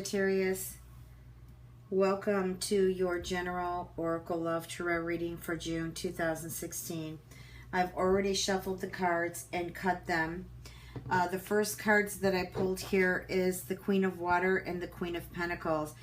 Sagittarius. Welcome to your General Oracle Love Tarot reading for June 2016. I've already shuffled the cards and cut them. The first cards that I pulled here is the Queen of Water and the Queen of Pentacles.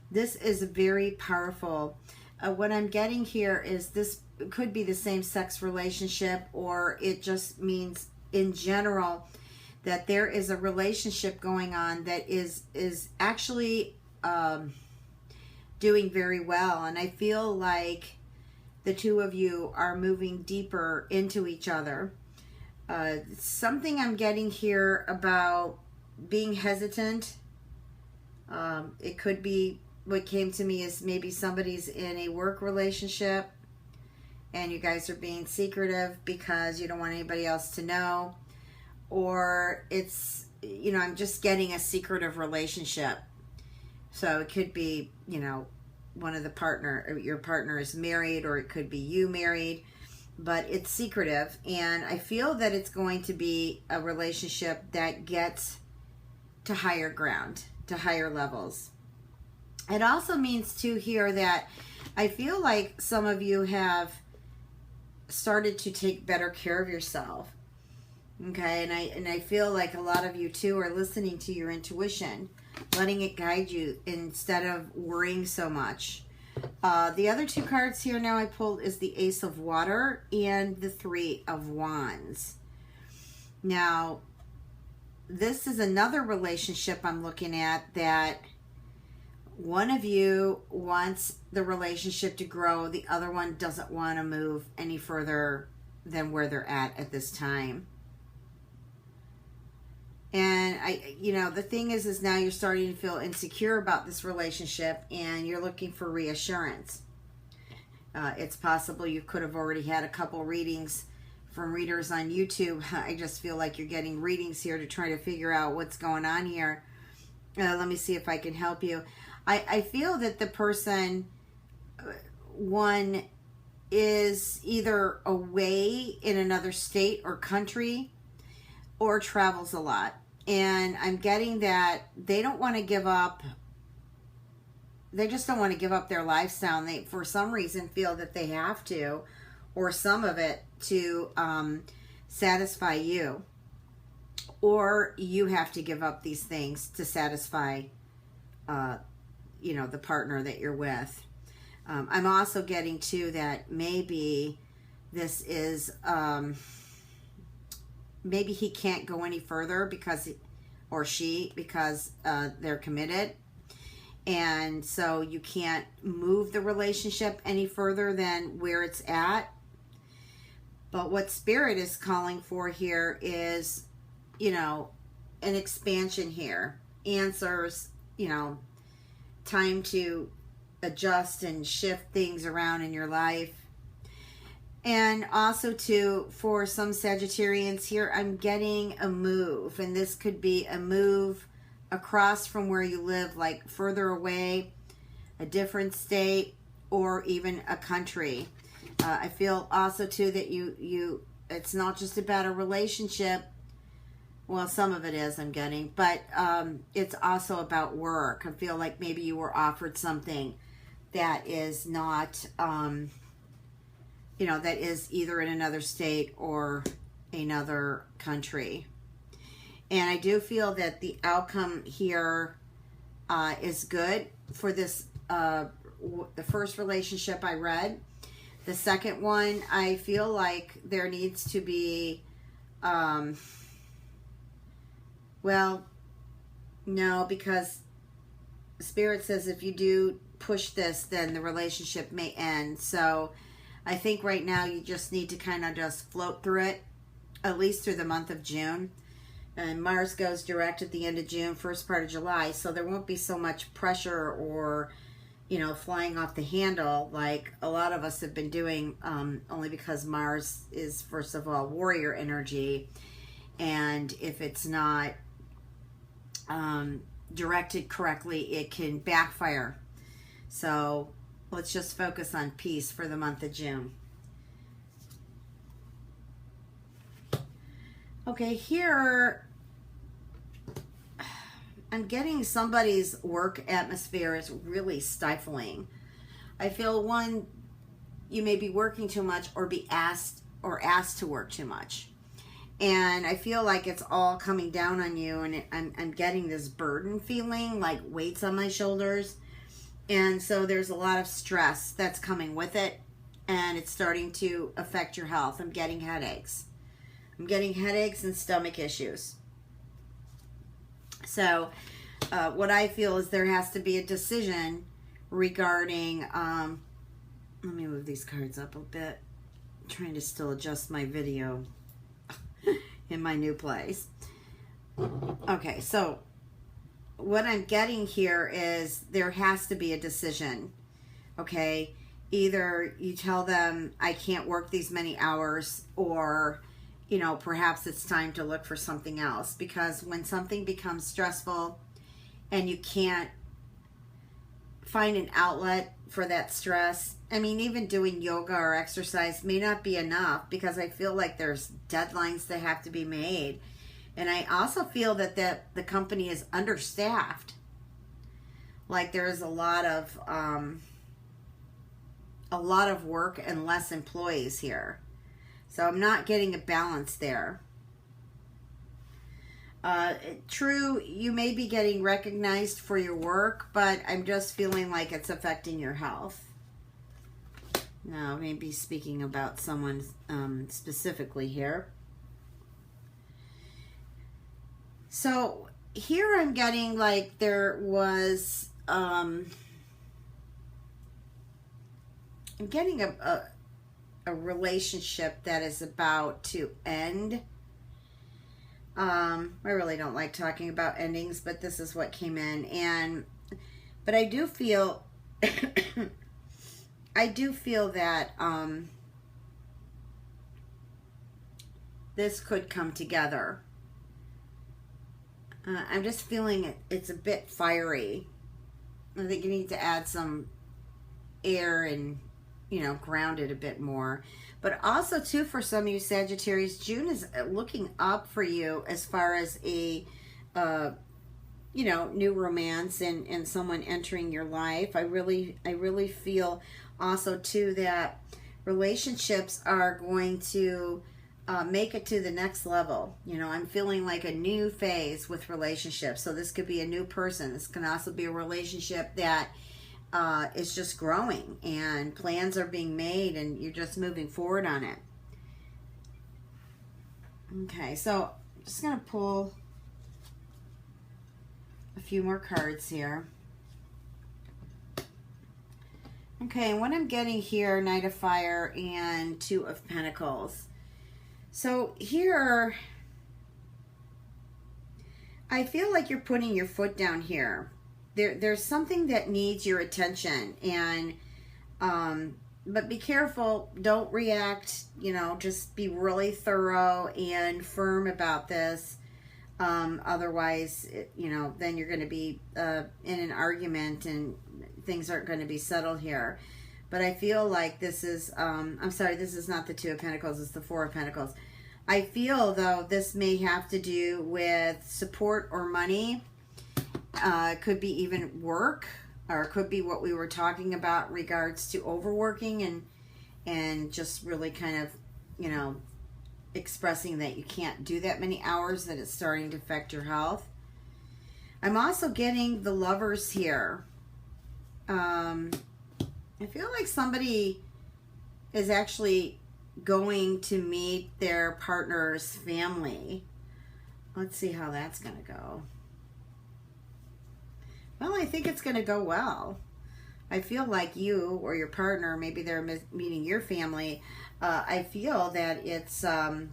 This is very powerful. What I'm getting here is this could be the same-sex relationship, or it just means in general that there is a relationship going on that is actually doing very well. And I feel like the two of you are moving deeper into each other. Something I'm getting here about being hesitant. It could be, what came to me is maybe somebody's in a work relationship and you guys are being secretive because you don't want anybody else to know. Or it's, you know, I'm just getting a secretive relationship. So it could be, you know, one of the your partner is married, or it could be you married, but it's secretive. And I feel that it's going to be a relationship that gets to higher ground, to higher levels. It also means too here that I feel like some of you have started to take better care of yourself. Okay, and I feel like a lot of you too are listening to your intuition, letting it guide you instead of worrying so much. The other two cards here now I pulled is the Ace of Water and the Three of Wands. Now, this is another relationship I'm looking at that one of you wants the relationship to grow, the other one doesn't want to move any further than where they're at this time. And you know, the thing is now you're starting to feel insecure about this relationship and you're looking for reassurance. It's possible you could have already had a couple readings from readers on YouTube. I just feel like you're getting readings here to try to figure out what's going on here. Let me see if I can help you. I feel that the person, one, is either away in another state or country, or travels a lot. And I'm getting that they don't want to give up. They just don't want to give up their lifestyle. And they, for some reason, feel that they have to, or some of it, to satisfy you. Or you have to give up these things to satisfy, you know, the partner that you're with. I'm also getting, too, that maybe this is... maybe he can't go any further because, or she, because they're committed. And so you can't move the relationship any further than where it's at. But what Spirit is calling for here is, you know, an expansion here. Answers, you know, time to adjust and shift things around in your life. And also, too, for some Sagittarians here, I'm getting a move. And this could be a move across from where you live, like further away, a different state, or even a country. I feel also, too, that it's not just about a relationship. Well, some of it is, I'm getting. But it's also about work. I feel like maybe you were offered something that is not... you know, that is either in another state or another country. And I do feel that the outcome here is good for this, the first relationship I read. The second one, I feel like there needs to be, well, no, because Spirit says if you do push this, then the relationship may end. So I think right now you just need to kind of just float through it, at least through the month of June. And Mars goes direct at the end of June, first part of July, so there won't be so much pressure or, you know, flying off the handle like a lot of us have been doing, only because Mars is, first of all, warrior energy. And if it's not directed correctly, it can backfire. So let's just focus on peace for the month of June. Okay, here I'm getting somebody's work atmosphere is really stifling. I feel one, you may be working too much or be asked to work too much. And I feel like it's all coming down on you, and I'm getting this burden feeling, like weights on my shoulders. And so there's a lot of stress that's coming with it, and it's starting to affect your health. I'm getting headaches. I'm getting headaches and stomach issues. So what I feel is there has to be a decision regarding, let me move these cards up a bit. I'm trying to still adjust my video in my new place. Okay, so what I'm getting here is there has to be a decision. Okay, either you tell them I can't work these many hours, or perhaps it's time to look for something else, because when something becomes stressful and you can't find an outlet for that stress, I mean, even doing yoga or exercise may not be enough, because I feel like there's deadlines that have to be made. And I also feel that the company is understaffed. Like there's a lot of work and less employees here. So I'm not getting a balance there. True, you may be getting recognized for your work, but I'm just feeling like it's affecting your health. Now, maybe speaking about someone specifically here. So here I'm getting like there was, I'm getting a relationship that is about to end. I really don't like talking about endings, but this is what came in. But I do feel, that this could come together. I'm just feeling it's a bit fiery. I think you need to add some air and, ground it a bit more. But also, too, for some of you Sagittarius, June is looking up for you as far as a, new romance and someone entering your life. I really feel also, too, that relationships are going to make it to the next level. I'm feeling like a new phase with relationships. So this could be a new person. This can also be a relationship that is just growing, and plans are being made, and you're just moving forward on it. Okay, so I'm just going to pull a few more cards here. Okay, and what I'm getting here, Knight of Fire and Two of Pentacles. So here, I feel like you're putting your foot down here. There's something that needs your attention, and but be careful. Don't react. Just be really thorough and firm about this. Otherwise, then you're going to be in an argument, and things aren't going to be settled here. But I feel like this is, I'm sorry, this is not the Two of Pentacles, it's the Four of Pentacles. I feel, though, this may have to do with support or money. It could be even work, or it could be what we were talking about in regards to overworking and just really kind of, expressing that you can't do that many hours, that it's starting to affect your health. I'm also getting the Lovers here. I feel like somebody is actually going to meet their partner's family. Let's see how that's going to go. Well, I think it's going to go well. I feel like you or your partner, maybe they're meeting your family. I feel that it's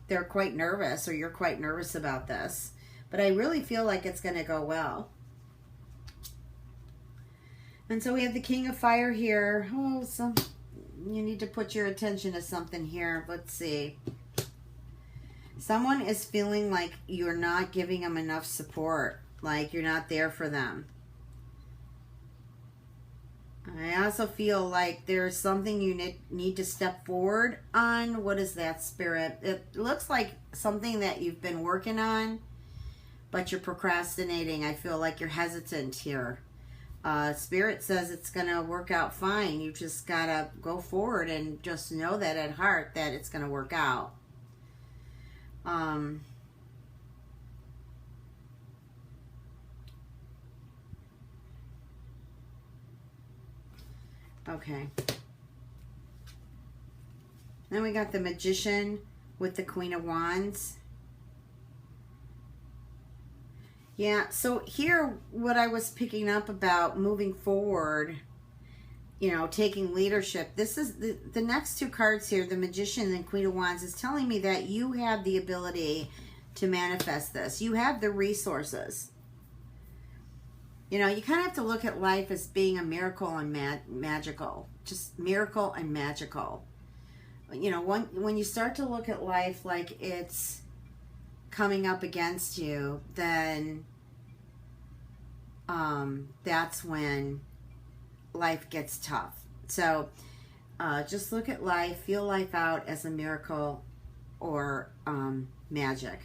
they're quite nervous, or you're quite nervous about this. But I really feel like it's going to go well. And so we have the King of Fire here. Oh, you need to put your attention to something here. Let's see. Someone is feeling like you're not giving them enough support, like you're not there for them. I also feel like there's something you need to step forward on. What is that, Spirit? It looks like something that you've been working on, but you're procrastinating. I feel like you're hesitant here. Spirit says it's going to work out fine. You just got to go forward and just know that at heart that it's going to work out. Okay. Then we got the Magician with the Queen of Wands. Yeah, so here what I was picking up about moving forward, you know, taking leadership. This is the next two cards here, the Magician and Queen of Wands, is telling me that you have the ability to manifest this. You have the resources. You know, you kind of have to look at life as being a miracle and magical. Just miracle and magical. You know, when you start to look at life like it's coming up against you, then that's when life gets tough. So just look at life, feel life out as a miracle or magic.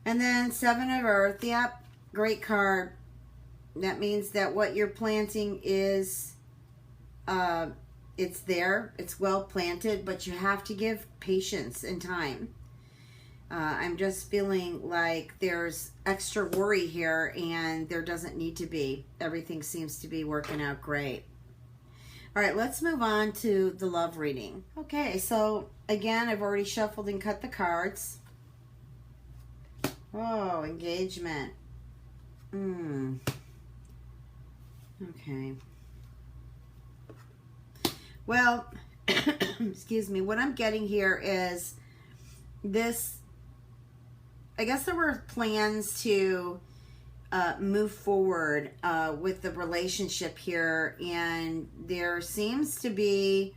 And then Seven of Earth. Yep, great card. That means that what you're planting is, it's there. It's well planted, but you have to give patience and time. I'm just feeling like there's extra worry here, and there doesn't need to be. Everything seems to be working out great. All right, let's move on to the love reading. Okay, so again, I've already shuffled and cut the cards. Oh, engagement. Okay. Well, excuse me. What I'm getting here is this. I guess there were plans to move forward with the relationship here, and there seems to be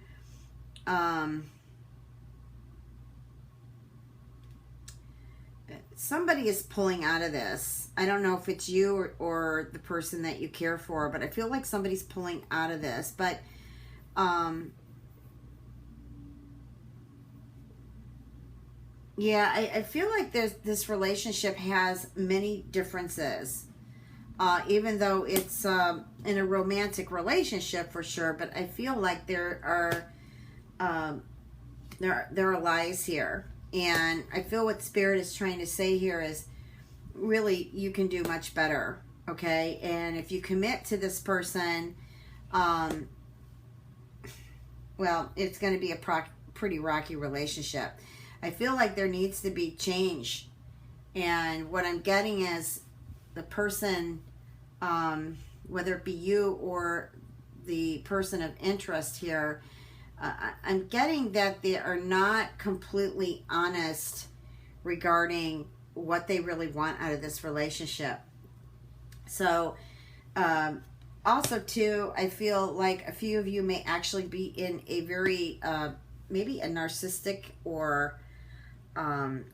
somebody is pulling out of this. I don't know if it's you or the person that you care for, but I feel like somebody's pulling out of this. But yeah, I feel like this relationship has many differences, even though it's in a romantic relationship for sure. But I feel like there are lies here, and I feel what Spirit is trying to say here is really you can do much better. Okay, and if you commit to this person, well, it's going to be a pretty rocky relationship. I feel like there needs to be change. And what I'm getting is the person, whether it be you or the person of interest here, I'm getting that they are not completely honest regarding what they really want out of this relationship. So, also too, I feel like a few of you may actually be in a very, maybe a narcissistic or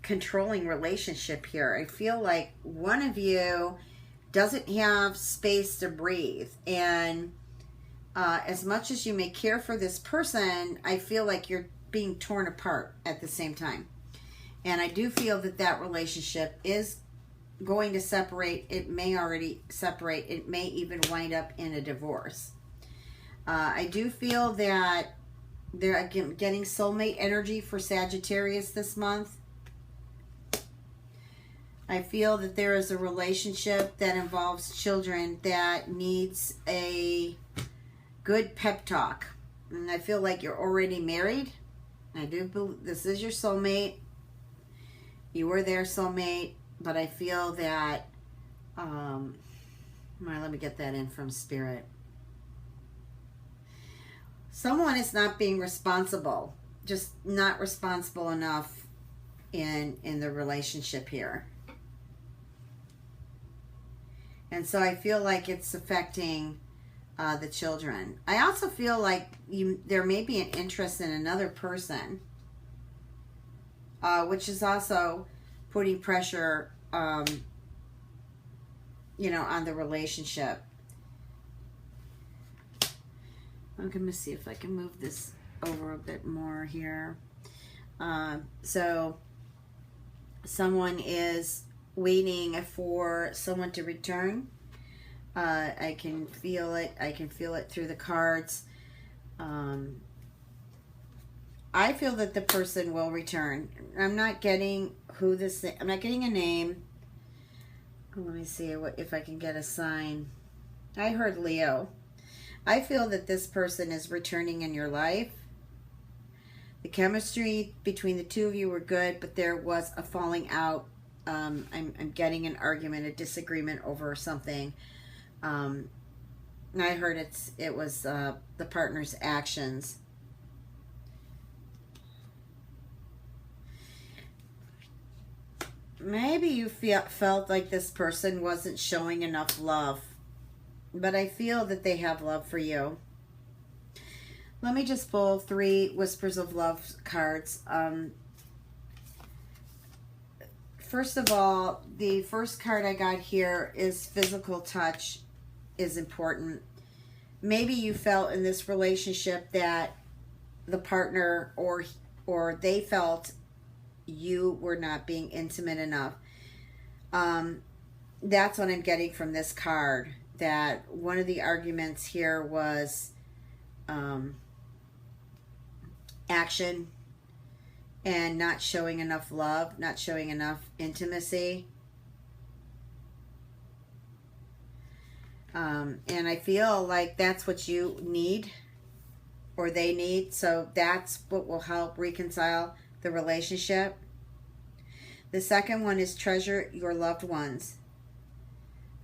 controlling relationship here. I feel like one of you doesn't have space to breathe, and as much as you may care for this person, I feel like you're being torn apart at the same time. And I do feel that that relationship is going to separate. It may already separate. It may even wind up in a divorce. I do feel that they're getting soulmate energy for Sagittarius this month. I feel that there is a relationship that involves children that needs a good pep talk. And I feel like you're already married. I do believe this is your soulmate. You were their soulmate. But I feel that, well, let me get that in from Spirit. Someone is not being responsible, just not responsible enough in the relationship here. And so I feel like it's affecting the children. I also feel like there may be an interest in another person, which is also putting pressure, you know, on the relationship. I'm going to see if I can move this over a bit more here. So Someone is waiting for someone to return. I can feel it. I can feel it through the cards. I feel that the person will return. I'm not getting who this. I'm not getting a name. Let me see if I can get a sign. I heard Leo. I feel that this person is returning in your life. The chemistry between the two of you were good, but there was a falling out. I'm getting an argument, a disagreement over something. I heard it was the partner's actions. Maybe you felt like this person wasn't showing enough love, but I feel that they have love for you. Let me just pull 3 Whispers of Love cards. First of all, the first card I got here is physical touch is important. Maybe you felt in this relationship that the partner or they felt you were not being intimate enough. That's what I'm getting from this card. That one of the arguments here was action and not showing enough love, not showing enough intimacy. And I feel like that's what you need or they need. So that's what will help reconcile the relationship. The second one is treasure your loved ones.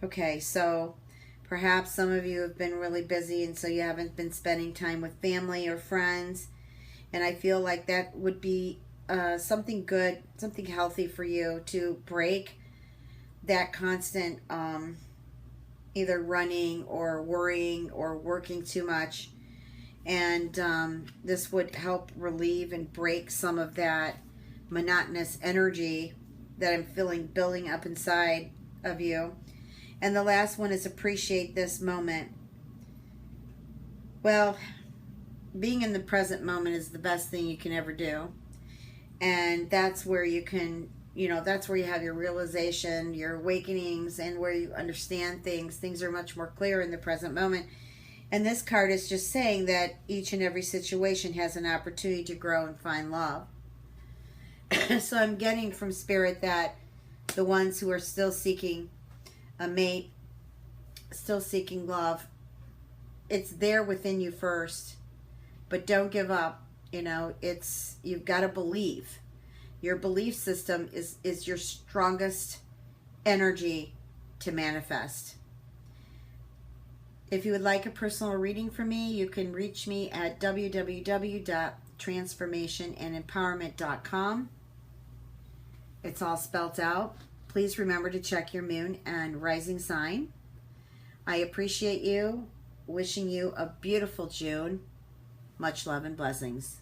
Okay, so perhaps some of you have been really busy and so you haven't been spending time with family or friends. And I feel like that would be something good, something healthy for you to break that constant either running or worrying or working too much. And this would help relieve and break some of that monotonous energy that I'm feeling building up inside of you. And the last one is appreciate this moment. Well, being in the present moment is the best thing you can ever do. And that's where you can, that's where you have your realization, your awakenings, and where you understand things. Things are much more clear in the present moment. And this card is just saying that each and every situation has an opportunity to grow and find love. So I'm getting from Spirit that the ones who are still seeking a mate, still seeking love, it's there within you first. But don't give up. You've got to believe. Your belief system is your strongest energy to manifest. If you would like a personal reading from me, you can reach me at www.transformationandempowerment.com. It's all spelt out. Please remember to check your moon and rising sign. I appreciate you. Wishing you a beautiful June. Much love and blessings.